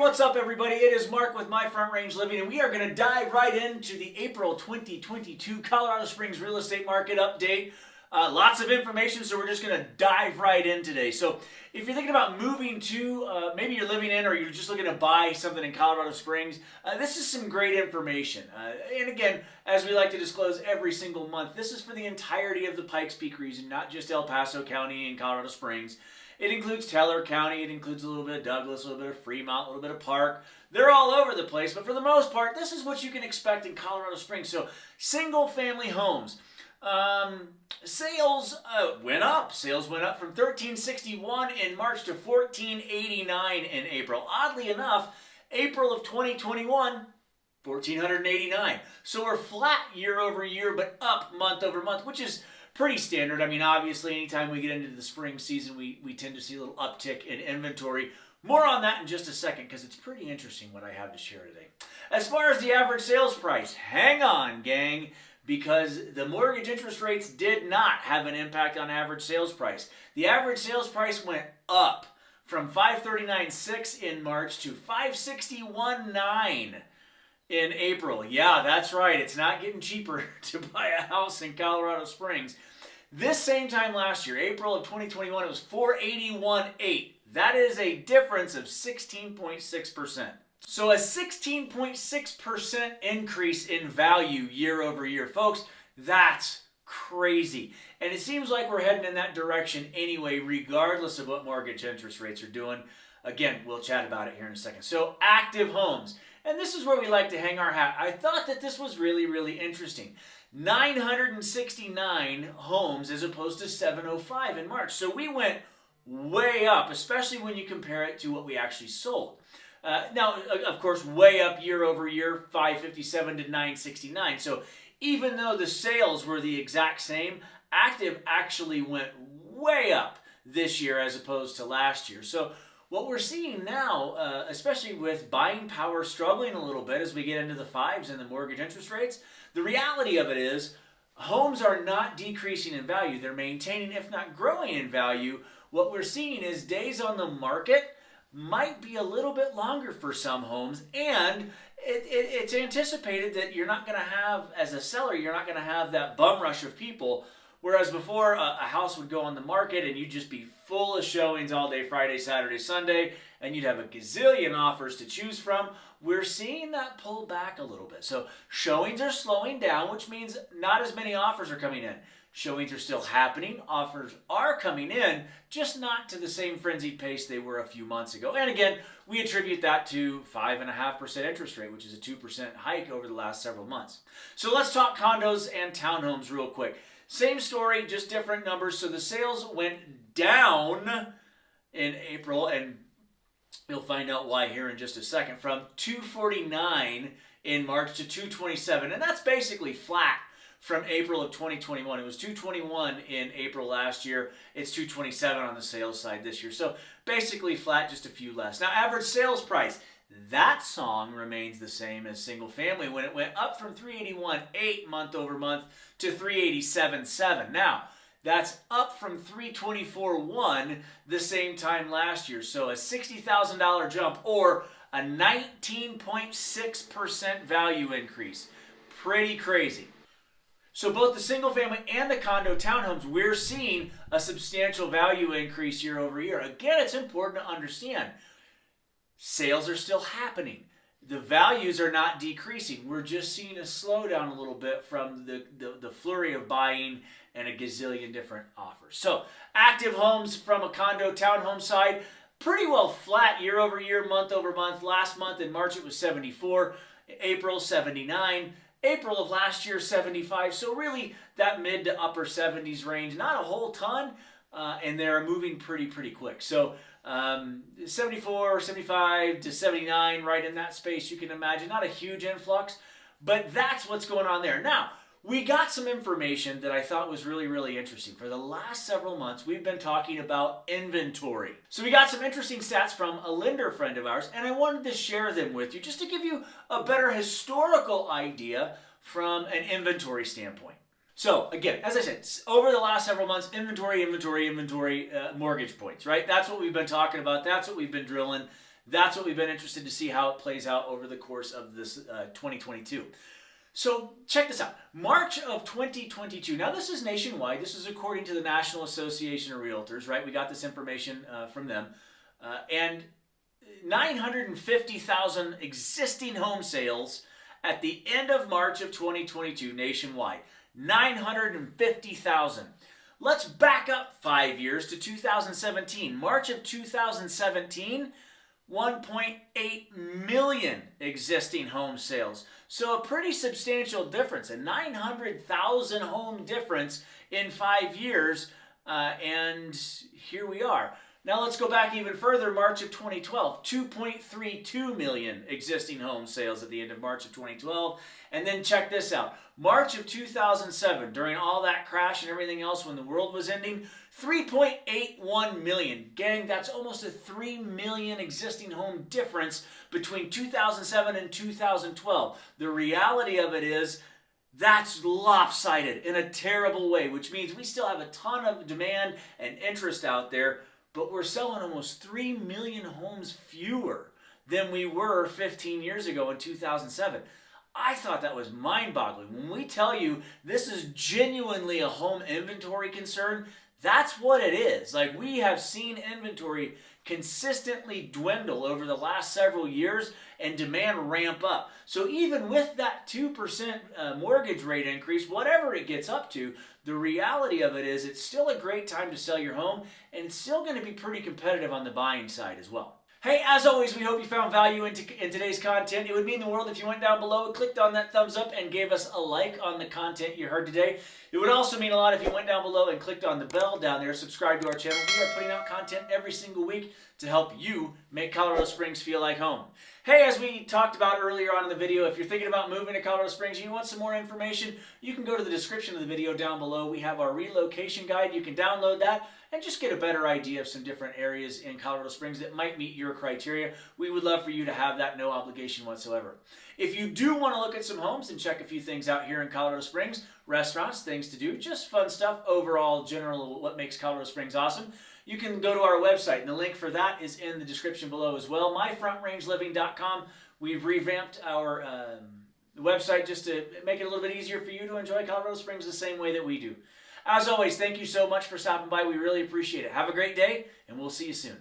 what's up everybody? It is Mark with My Front Range Living, and we are going to dive right into the April 2022 Colorado Springs real estate market update. Lots of information, so we're just going to dive right in today. So if you're thinking about moving to, maybe you're living in or you're just looking to buy something in Colorado Springs, this is some great information. And again, as we like to disclose every single month, this is for the entirety of the Pikes Peak region, not just El Paso County and Colorado Springs. It includes Teller County, it includes a little bit of Douglas, a little bit of Fremont, a little bit of Park. They're all over the place, but for the most part, this is what you can expect in Colorado Springs. So, single-family homes. Sales went up. Sales went up from 1361 in March to 1489 in April. Oddly enough, April of 2021, 1489. So we're flat year over year, but up month over month, which is pretty standard. I mean, obviously, anytime we get into the spring season, we tend to see a little uptick in inventory. More on that in just a second, because it's pretty interesting what I have to share today. As far as the average sales price, hang on, gang, because the mortgage interest rates did not have an impact on average sales price. The average sales price went up from $539,600 in March to $561,900 in April. Yeah, that's right. It's not getting cheaper to buy a house in Colorado Springs. This same time last year, April of 2021, it was $481,800. That is a difference of 16.6%. So a 16.6% increase in value year over year. Folks, that's crazy. And it seems like we're heading in that direction anyway, regardless of what mortgage interest rates are doing. Again, we'll chat about it here in a second. So active homes. And this is where we like to hang our hat. I thought that this was really, really interesting. 969 homes as opposed to 705 in March. So we went way up, especially when you compare it to what we actually sold. Now, of course, way up year over year, 557 to 969. So even though the sales were the exact same, active actually went way up this year as opposed to last year. So what we're seeing now, especially with buying power struggling a little bit as we get into the fives and the mortgage interest rates, the reality of it is homes are not decreasing in value. They're maintaining, if not growing in value. What we're seeing is days on the market might be a little bit longer for some homes, and it's anticipated that you're not going to have, as a seller, you're not going to have that bum rush of people. Whereas before, a house would go on the market and you'd just be full of showings all day, Friday, Saturday, Sunday, and you'd have a gazillion offers to choose from. We're seeing that pull back a little bit. So showings are slowing down, which means not as many offers are coming in. Showings are still happening. Offers are coming in, just not to the same frenzied pace they were a few months ago. And again, we attribute that to 5.5% interest rate, which is a 2% hike over the last several months. So let's talk condos and townhomes real quick. Same story, just different numbers. So the sales went down in April, and you'll find out why here in just a second, from 249 in March to 227. And that's basically flat from April of 2021. It was 221 in April last year. It's 227 on the sales side this year. So basically flat, just a few less. Now, average sales price. That song remains the same as single family when it went up from 381.8 month over month to 387.7. Now, that's up from 324.1 the same time last year. So a $60,000 jump, or a 19.6% value increase. Pretty crazy. So both the single family and the condo townhomes, we're seeing a substantial value increase year over year. Again, it's important to understand, sales are still happening. The values are not decreasing. We're just seeing a slowdown a little bit from the flurry of buying and a gazillion different offers. So active homes from a condo townhome side, pretty well flat year over year, month over month. Last month in March it was 74, April 79, April of last year 75. So really that mid to upper 70s range, not a whole ton, and they're moving pretty quick. So 74, 75 to 79, right in that space, you can imagine. Not a huge influx, but that's what's going on there. Now, we got some information that I thought was really interesting. For the last several months, we've been talking about inventory. So we got some interesting stats from a lender friend of ours, and I wanted to share them with you just to give you a better historical idea from an inventory standpoint. So again, as I said, over the last several months, inventory, mortgage points, right? That's what we've been talking about. That's what we've been drilling. That's what we've been interested to see how it plays out over the course of this 2022. So check this out. March of 2022. Now this is nationwide. This is according to the National Association of Realtors, right? We got this information from them. And 950,000 existing home sales at the end of March of 2022 nationwide. 950,000. Let's back up 5 years to 2017. March of 2017, 1.8 million existing home sales. So a pretty substantial difference, a 900,000 home difference in 5 years, and here we are. Now let's go back even further, March of 2012, 2.32 million existing home sales at the end of March of 2012. And then check this out, March of 2007, during all that crash and everything else when the world was ending, 3.81 million. Gang, that's almost a 3 million existing home difference between 2007 and 2012. The reality of it is, that's lopsided in a terrible way, which means we still have a ton of demand and interest out there, but we're selling almost 3 million homes fewer than we were 15 years ago in 2007. I thought that was mind-boggling. When we tell you this is genuinely a home inventory concern, that's what it is. Like, we have seen inventory consistently dwindle over the last several years and demand ramp up. So even with that 2% mortgage rate increase, whatever it gets up to, the reality of it is it's still a great time to sell your home, and it's still going to be pretty competitive on the buying side as well. Hey, as always, we hope you found value in today's content. It would mean the world if you went down below, clicked on that thumbs up, and gave us a like on the content you heard today. It would also mean a lot if you went down below and clicked on the bell down there, subscribe to our channel. We are putting out content every single week to help you make Colorado Springs feel like home. Hey, as we talked about earlier on in the video, if you're thinking about moving to Colorado Springs and you want some more information, you can go to the description of the video down below. We have our relocation guide. You can download that and just get a better idea of some different areas in Colorado Springs that might meet your criteria. We would love for you to have that, no obligation whatsoever. If you do want to look at some homes and check a few things out here in Colorado Springs, restaurants, things to do, just fun stuff, overall, general, what makes Colorado Springs awesome, you can go to our website, and the link for that is in the description below as well, myfrontrangeliving.com. We've revamped our website just to make it a little bit easier for you to enjoy Colorado Springs the same way that we do. As always, thank you so much for stopping by. We really appreciate it. Have a great day, and we'll see you soon.